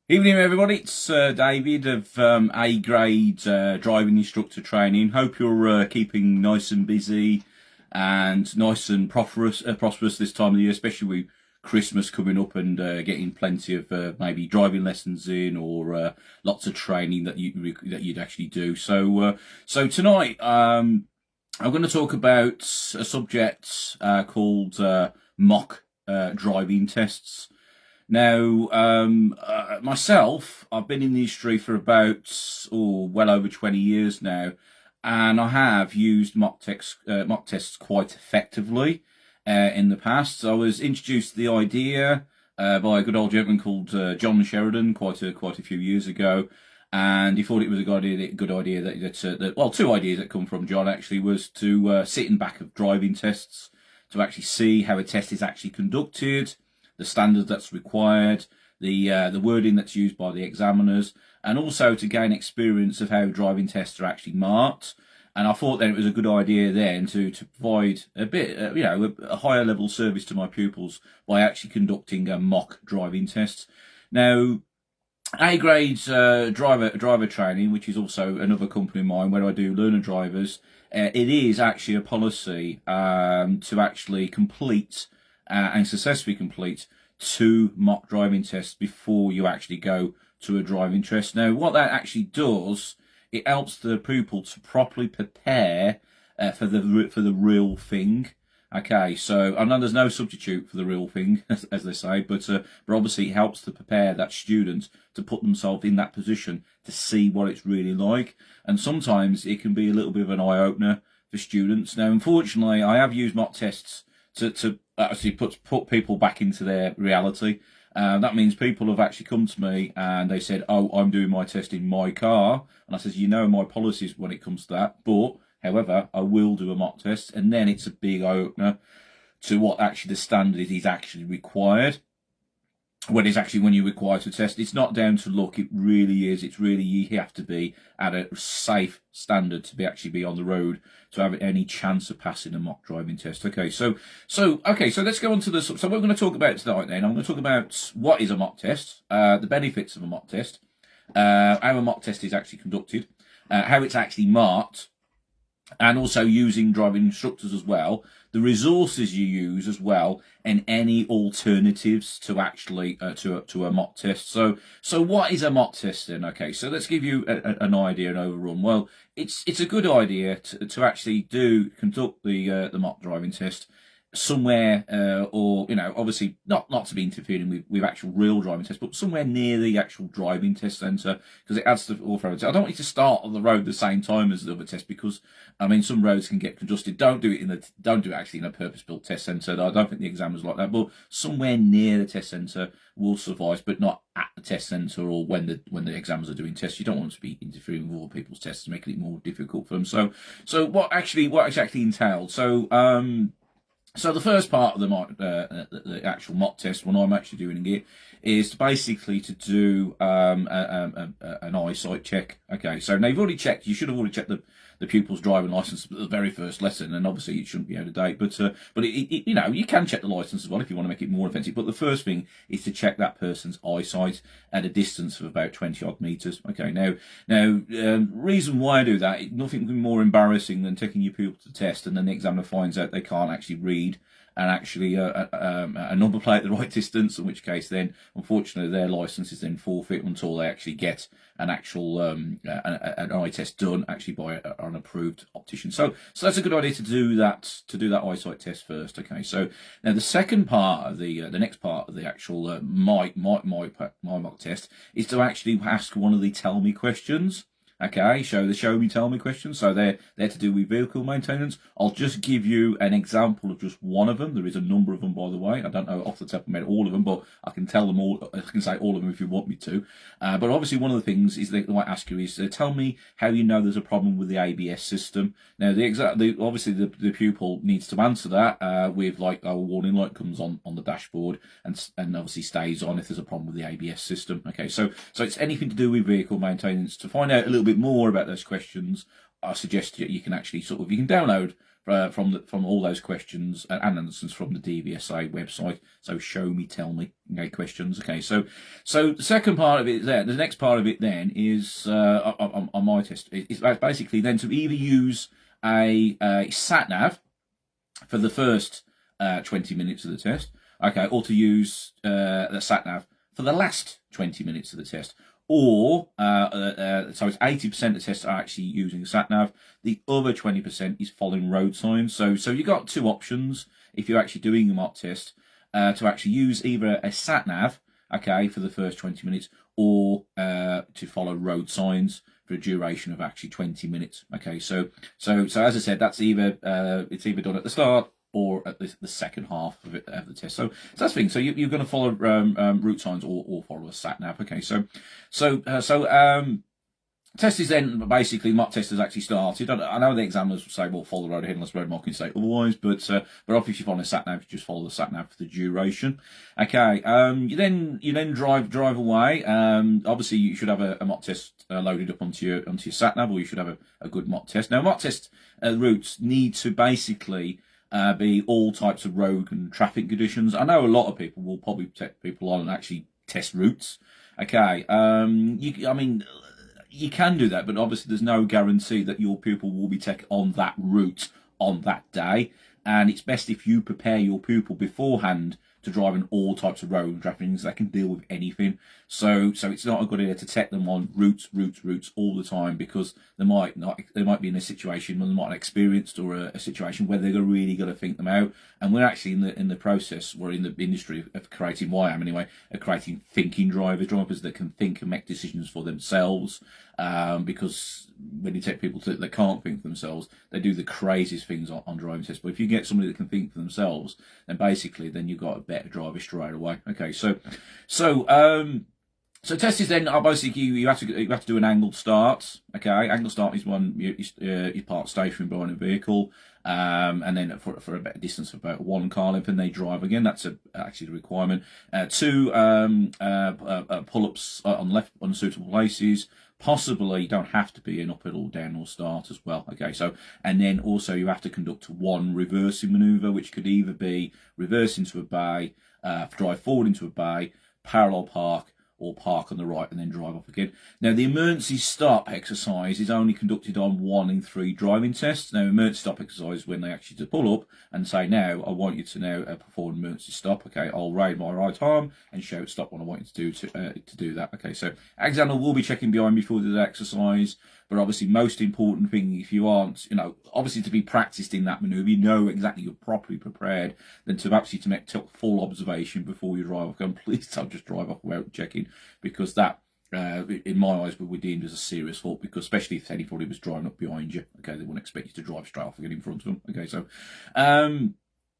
Evening, everybody. It's David of A Grade Driving Instructor Training. Hope you're keeping nice and busy and nice and prosperous this time of the year, especially with Christmas coming up and getting plenty of maybe driving lessons in or lots of training that you'd actually do. So tonight I'm going to talk about a subject called mock driving tests. Now, myself, I've been in the industry for about, well over 20 years now, and I have used mock tests quite effectively in the past. I was introduced to the idea by a good old gentleman called John Sheridan quite a few years ago, and he thought it was a good idea that two ideas that come from John actually was to sit in back of driving tests to actually see how a test is actually conducted, the standard that's required, the wording that's used by the examiners, and also to gain experience of how driving tests are actually marked. And I thought then it was a good idea then to provide a bit, a higher level service to my pupils by actually conducting a mock driving test. Now, A grade driver training, which is also another company of mine where I do learner drivers, it is actually a policy to actually complete and successfully complete 2 mock driving tests before you actually go to a driving test. Now, what that actually does, it helps the pupil to properly prepare for the real thing. Okay, so I know there's no substitute for the real thing, as they say, but obviously it helps to prepare that student to put themselves in that position to see what it's really like. And sometimes it can be a little bit of an eye opener for students. Now, unfortunately, I have used mock tests to actually put people back into their reality. That means people have actually come to me and they said, "Oh, I'm doing my test in my car," and I says, "You know my policies when it comes to that, but however, I will do a mock test," and then it's a big eye opener to what actually the standard is actually required. When you're required to test, it's not down to luck. It really is. It's really, you have to be at a safe standard to be on the road to have any chance of passing a mock driving test. Okay, so let's go on to so what we're going to talk about tonight. Then I'm going to talk about what is a mock test, the benefits of a mock test, how a mock test is actually conducted, how it's actually marked, and also using driving instructors as well, the resources you use as well, and any alternatives to actually to a mock test. So what is a mock test then? Okay, so let's give you an idea, an overrun. Well, it's a good idea to actually conduct the mock driving test somewhere, or obviously not to be interfering with actual real driving tests, but somewhere near the actual driving test centre, because it adds to authority. I don't want you to start on the road the same time as the other test, because I mean some roads can get congested. Don't do it actually in a purpose-built test centre. I don't think the examiners like that, but somewhere near the test centre will suffice, but not at the test centre or when the examiners are doing tests. You don't want to be interfering with other people's tests, making it more difficult for them. So what exactly entailed? So the first part of the actual mock test, when I'm actually doing it, is basically to do an eyesight check. Okay, so now you should have already checked the pupil's driving license at the very first lesson, and obviously it shouldn't be out of date. But you can check the license as well if you want to make it more offensive. But the first thing is to check that person's eyesight at a distance of about 20 odd meters. Okay, now reason why I do that, nothing can be more embarrassing than taking your pupil to test and then the examiner finds out they can't actually read and actually a number plate at the right distance, in which case then unfortunately their license is then forfeit until they actually get an actual an eye test done actually by an approved optician. So that's a good idea to do that eyesight test first. Okay, so now the second part of the next part of the actual my mock test is to actually ask one of the tell me questions. Okay, the show me, tell me questions. So they're to do with vehicle maintenance. I'll just give you an example of just one of them. There is a number of them, by the way. I don't know off the top of my head all of them, but I can tell them all. I can say all of them if you want me to. But obviously, one of the things is they might ask you is tell me how you know there's a problem with the ABS system. Now, obviously the pupil needs to answer that with like a warning light comes on the dashboard and obviously stays on if there's a problem with the ABS system. Okay, so it's anything to do with vehicle maintenance. To find out a little bit more about those questions, I suggest you can actually you can download from all those questions and answers from the DVSA website. So show me, tell me, questions. Okay, so the second part of it there, the next part of it then is on my test. It's basically then to either use a sat nav for the first 20 minutes of the test, okay, or to use the sat nav for the last 20 minutes of the test. Or, so it's 80% of tests are actually using sat nav. The other 20% is following road signs. So you've got two options if you're actually doing a mock test, to actually use either a sat nav, okay, for the first 20 minutes, or to follow road signs for a duration of actually 20 minutes. Okay, so as I said, that's either it's either done at the start or at the second half of the test. So that's the thing. So you're going to follow route signs or follow a sat nav. Okay, so test is then basically mock test has actually started. I know the examiners will say, well, follow the road ahead unless road marking say otherwise, but obviously if you follow a sat nav, you just follow the sat nav for the duration. Okay, you then drive away. Obviously you should have a mock test loaded up onto your sat nav, or you should have a good mock test. Now mock test routes need to basically be all types of road and traffic conditions. I know a lot of people will probably take people on and actually test routes. Okay, you can do that, but obviously there's no guarantee that your pupil will be taken on that route on that day. And it's best if you prepare your pupil beforehand to drive in all types of road and traffic conditions. They can deal with anything. So it's not a good idea to take them on routes all the time, because they might be in a situation where they're not experienced, or a situation where they're really going to think them out. And we're actually in the process, we're in the industry of creating, well, I am anyway, of creating thinking drivers that can think and make decisions for themselves. Because when you take people that can't think for themselves, they do the craziest things on driving tests. But if you get somebody that can think for themselves, then basically you've got a better driver straight away. Okay, so test is then basically you have to do an angled start. Okay, angled start is one you park stationary behind a vehicle, and then for a better distance of about 1 car length, and they drive again. That's actually the requirement. 2 pull-ups on left unsuitable places. Possibly you don't have to be an uphill or downhill start as well. Okay, so and then also you have to conduct 1 reversing manoeuvre, which could either be reverse into a bay, drive forward into a bay, parallel park, or park on the right and then drive off again. Now, the emergency stop exercise is only conducted on 1 in 3 driving tests. Now, emergency stop exercise is when they actually to pull up and say, now, I want you to now perform emergency stop. Okay, I'll raise my right arm and shout stop when I want you to do that. Okay, so examiner will be checking behind before the exercise. But obviously, most important thing, if you aren't, obviously to be practiced in that manoeuvre, you know exactly you're properly prepared, then to actually to make full observation before you drive off. And please don't just drive off without checking, because that, in my eyes, would be deemed as a serious fault. Because especially if anybody was driving up behind you, okay, they wouldn't expect you to drive straight off and get in front of them. Okay, so.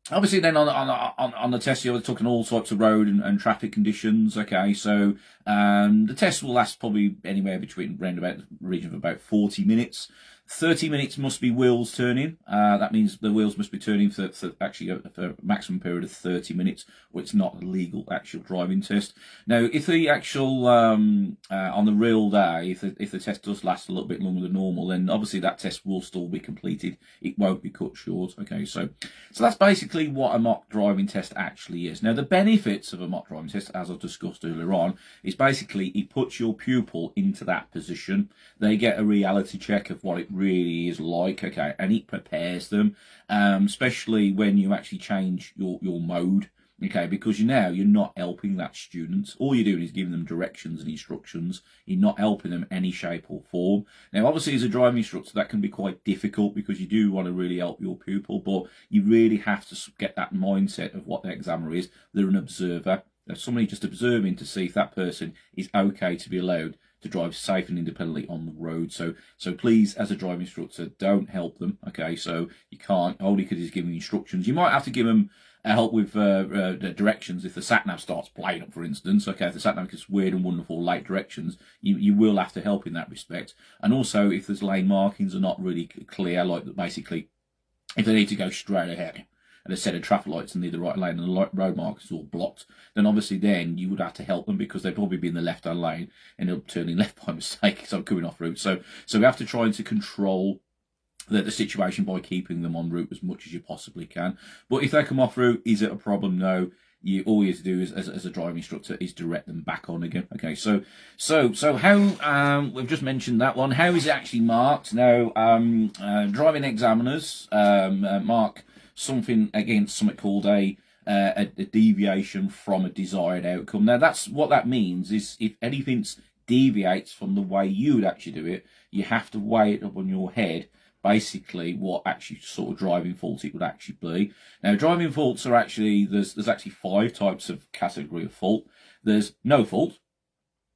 Obviously, then on the test, you're talking all sorts of road and traffic conditions. Okay, so the test will last probably anywhere between around about the region of about 40 minutes. 30 minutes must be wheels turning. That means the wheels must be turning for actually a maximum period of 30 minutes, or it's not a legal actual driving test. Now, if the actual on the real day, if the test does last a little bit longer than normal, then obviously that test will still be completed. It won't be cut short. Okay, so that's basically what a mock driving test actually is. Now, the benefits of a mock driving test, as I discussed earlier on, is basically it puts your pupil into that position. They get a reality check of what it really is like, okay, and it prepares them, especially when you actually change your mode, okay, because you're not helping that student. All you're doing is giving them directions and instructions. You're not helping them any shape or form. Now, obviously, as a driving instructor, that can be quite difficult, because you do want to really help your pupil, but you really have to get that mindset of what the examiner is. They're an observer. They're somebody just observing to see if that person is okay to be allowed to drive safe and independently on the road. So please, as a driving instructor, don't help them. Okay, so you can't. All you could is give them instructions. You might have to give them help with the directions if the sat nav starts playing up, for instance. Okay, if the sat nav gives weird and wonderful late directions, you will have to help in that respect. And also, if there's lane markings are not really clear, like basically if they need to go straight ahead and a set of traffic lights in the right lane and the road markers all blocked, then obviously then you would have to help them, because they'd probably be in the left-hand lane and they'll turning left by mistake, so coming off route. So we have to try to control the situation by keeping them on route as much as you possibly can. But if they come off route, is it a problem? No. All you have to do is, as a driving instructor, is direct them back on again. Okay, so how we've just mentioned that one. How is it actually marked? Now, driving examiners mark something against something called a deviation from a desired outcome. Now, that's what that means is if anything deviates from the way you would actually do it, you have to weigh it up on your head. Basically, what actually sort of driving fault it would actually be. Now, driving faults are actually there's actually 5 types of category of fault. There's no fault.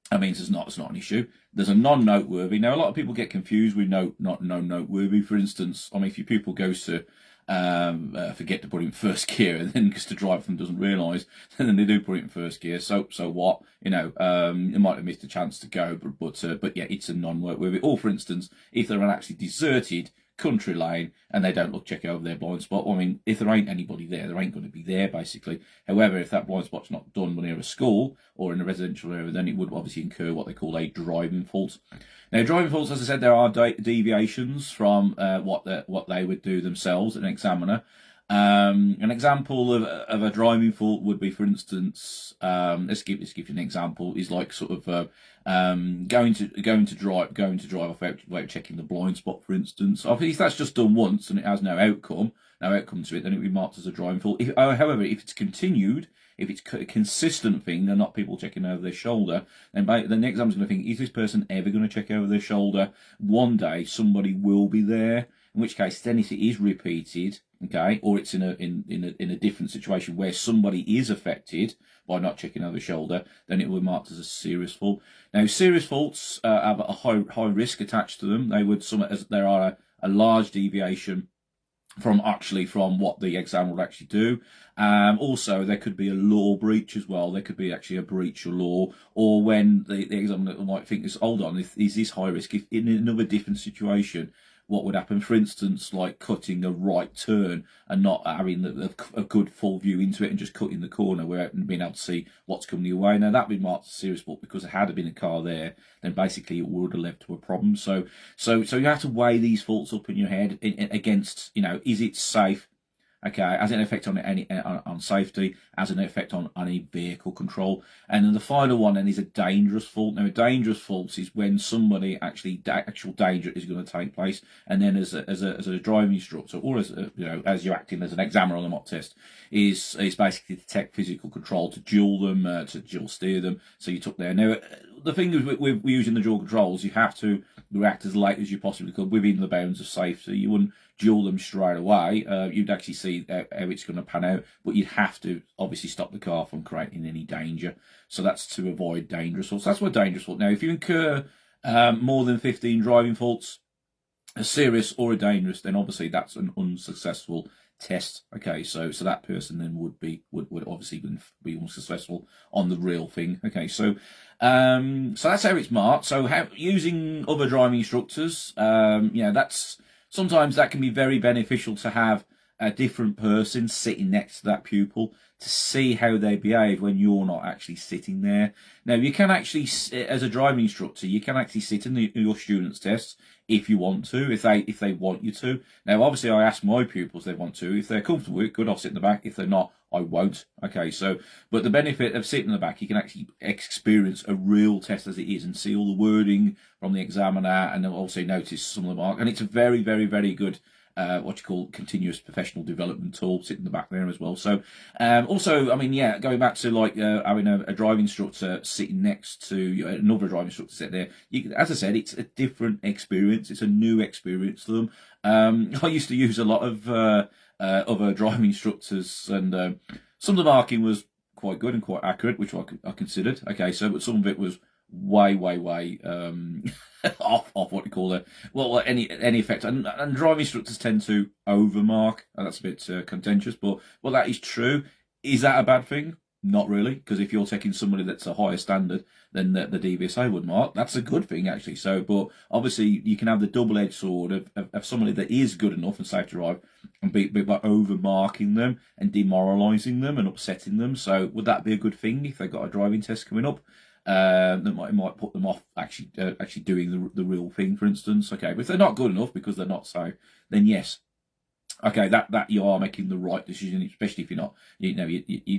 That means it's not an issue. There's a non-noteworthy. Now, a lot of people get confused with not noteworthy. For instance, I mean, if your pupil goes to forget to put it in first gear, and then because the driver them doesn't realise, and then they do put it in first gear. So what? You might have missed a chance to go, but yeah, it's a non-noteworthy. Or for instance, if they're an actually deserted country lane and they don't check over their blind spot. Well, I mean, if there ain't anybody there, there ain't going to be there, basically. However, if that blind spot's not done near a school or in a residential area, then it would obviously incur what they call a driving fault. Now, driving faults, as I said, there are deviations from what they would do themselves, an examiner. An example of a driving fault would be, for instance, let's give you an example. Is like sort of going to drive off without checking the blind spot, for instance. If that's just done once and it has no outcome to it, then it would be marked as a driving fault. However, if it's continued, if it's a consistent thing, they're not people checking over their shoulder, then the next examiner's going to think, is this person ever going to check over their shoulder? One day somebody will be there. In which case, then if it is repeated, okay, or it's in a different situation where somebody is affected by not checking over the shoulder, then it will be marked as a serious fault. Now, serious faults have a high risk attached to them. There are a large deviation from what the exam would actually do. Also, there could be a law breach as well. There could be actually a breach of law, or when the examiner might think, hold on, is this high risk? If in another different situation, what would happen, for instance, like cutting a right turn and not having a good full view into it and just cutting the corner without being able to see what's coming your way. Now, that would be marked as a serious fault because had there been a car there, then basically it would have led to a problem. So you have to weigh these faults up in your head against, is it safe? Okay, has an effect on safety, has an effect on any vehicle control. And then the final one then is a dangerous fault. Now, a dangerous fault is when somebody actual danger is going to take place, and then as a driving instructor, or as you're acting as an examiner on the mock test, is basically to take physical control, to dual them, to dual steer them. So you took there. Now, the thing is with using the dual controls, you have to react as late as you possibly could within the bounds of safety. You wouldn't dual them straight away. You'd actually see how it's going to pan out, but you'd have to obviously stop the car from creating any danger. So that's to avoid dangerous faults. That's what dangerous fault. Now, if you incur more than 15 driving faults, a serious or a dangerous, then obviously that's an unsuccessful test. Okay, so that person then would obviously be unsuccessful on the real thing. Okay, so that's how it's marked. So using other driving instructors, that's sometimes that can be very beneficial to have a different person sitting next to that pupil to see how they behave when you're not actually sitting there. Now, you can actually, as a driving instructor, you can actually sit in your students' tests if you want to, if they want you to. Now, obviously, I ask my pupils if they want to. If they're comfortable with it, good, I'll sit in the back. If they're not, I won't. Okay, but the benefit of sitting in the back, you can actually experience a real test as it is and see all the wording from the examiner, and then also notice some of the mark. And it's a very, very, very good continuous professional development tool, sit in the back there as well. So also, I mean, going back to having a driving instructor sitting next to another driving instructor sit there, as I said, it's a different experience. It's a new experience to them. I used to use a lot of other driving instructors, and some of the marking was quite good and quite accurate, which I considered. Okay, but some of it was way off what you call any effect, and driving instructors tend to overmark, and that's a bit contentious, but that is true. Is that a bad thing? Not really, because if you're taking somebody that's a higher standard than the DVSA would mark, that's a good thing actually. So, but obviously you can have the double-edged sword of somebody that is good enough and safe to drive, and by overmarking them and demoralising them and upsetting them. So would that be a good thing if they got a driving test coming up? That might put them off actually doing the real thing, for instance. Okay, but if they're not good enough because they're not safe, then yes, okay, that you are making the right decision, especially if you're not, you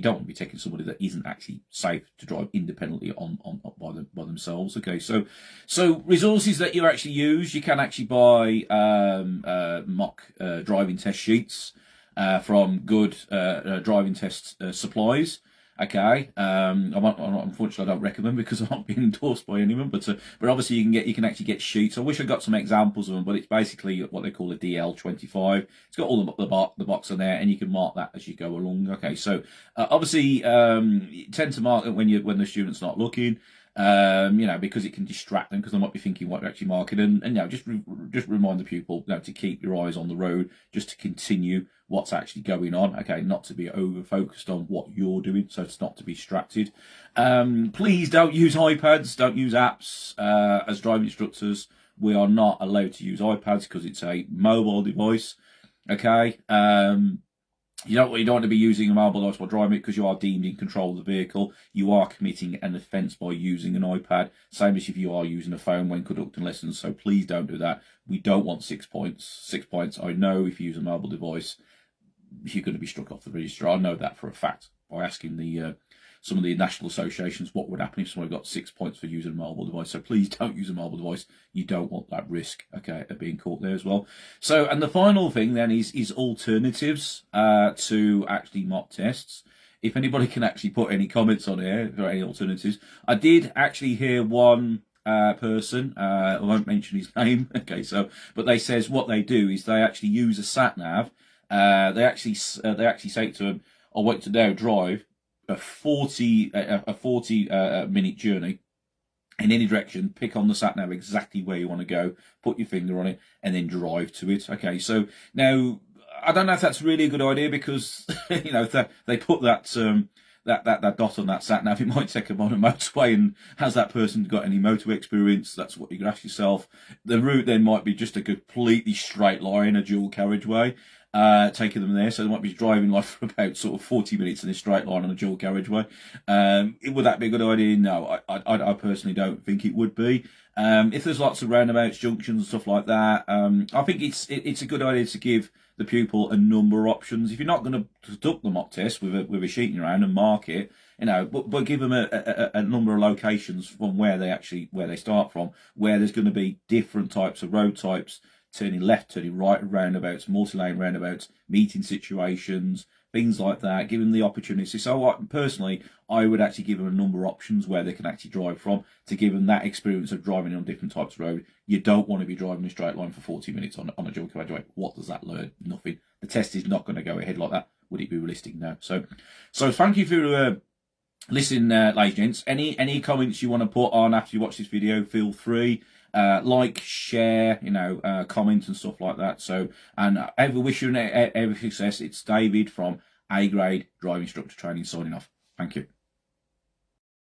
don't want to be taking somebody that isn't actually safe to drive independently on by themselves. Okay, so resources that you actually use, you can actually buy mock driving test sheets from good driving test supplies. Okay, unfortunately I don't recommend because I'm not being endorsed by anyone, but obviously you can actually get sheets. I wish I got some examples of them, but it's basically what they call a DL25. It's got all the box on there, and you can mark that as you go along. Okay, so obviously you tend to mark it when the student's not looking. Because it can distract them because they might be thinking what they're actually marking, and just remind the pupil, to keep your eyes on the road, just to continue what's actually going on. Okay, not to be over focused on what you're doing, so it's not to be distracted. Please don't use iPads, don't use apps as driving instructors. We are not allowed to use iPads because it's a mobile device. Okay. You don't want to be using a mobile device while driving it because you are deemed in control of the vehicle. You are committing an offence by using an iPad, same as if you are using a phone when conducting lessons. So please don't do that. We don't want 6 points. 6 points. I know if you use a mobile device, you're going to be struck off the register. I know that for a fact by asking some of the national associations what would happen if someone got 6 points for using a mobile device. So please don't use a mobile device. You don't want that risk, okay, of being caught there as well. So, and the final thing then is alternatives to actually mock tests. If anybody can actually put any comments on here or any alternatives. I did actually hear one person, I won't mention his name, okay, but they says what they do is they actually use a sat nav. They actually say to them, I want to now drive a 40 minute journey in any direction. Pick on the sat nav exactly where you want to go, put your finger on it, and then drive to it. Okay, so now I don't know if that's really a good idea because if they put that dot on that sat nav, it might take them on a motorway, and has that person got any motorway experience? That's what you can ask yourself. The route then might be just a completely straight line, a dual carriageway. Taking them there, so they might be driving like for about sort of 40 minutes in a straight line on a dual carriageway. Would that be a good idea? No, I personally don't think it would be. If there's lots of roundabouts, junctions, and stuff like that, I think it's a good idea to give the pupil a number of options. If you're not going to conduct the mock test with a sheet in your hand and mark it, but give them a number of locations from where they start from, where there's going to be different types of road types, turning left, turning right, roundabouts, multi-lane roundabouts, meeting situations, things like that. Give them the opportunity. So personally, I would actually give them a number of options where they can actually drive from to give them that experience of driving on different types of road. You don't want to be driving a straight line for 40 minutes on a dual carriageway. What does that learn? Nothing. The test is not going to go ahead like that. Would it be realistic? No. So thank you for listening, ladies and gents. Any comments you want to put on after you watch this video, feel free. Like, share, comment and stuff like that. So, and I wish you every success. It's David from A Grade Driving Instructor Training signing off. Thank you.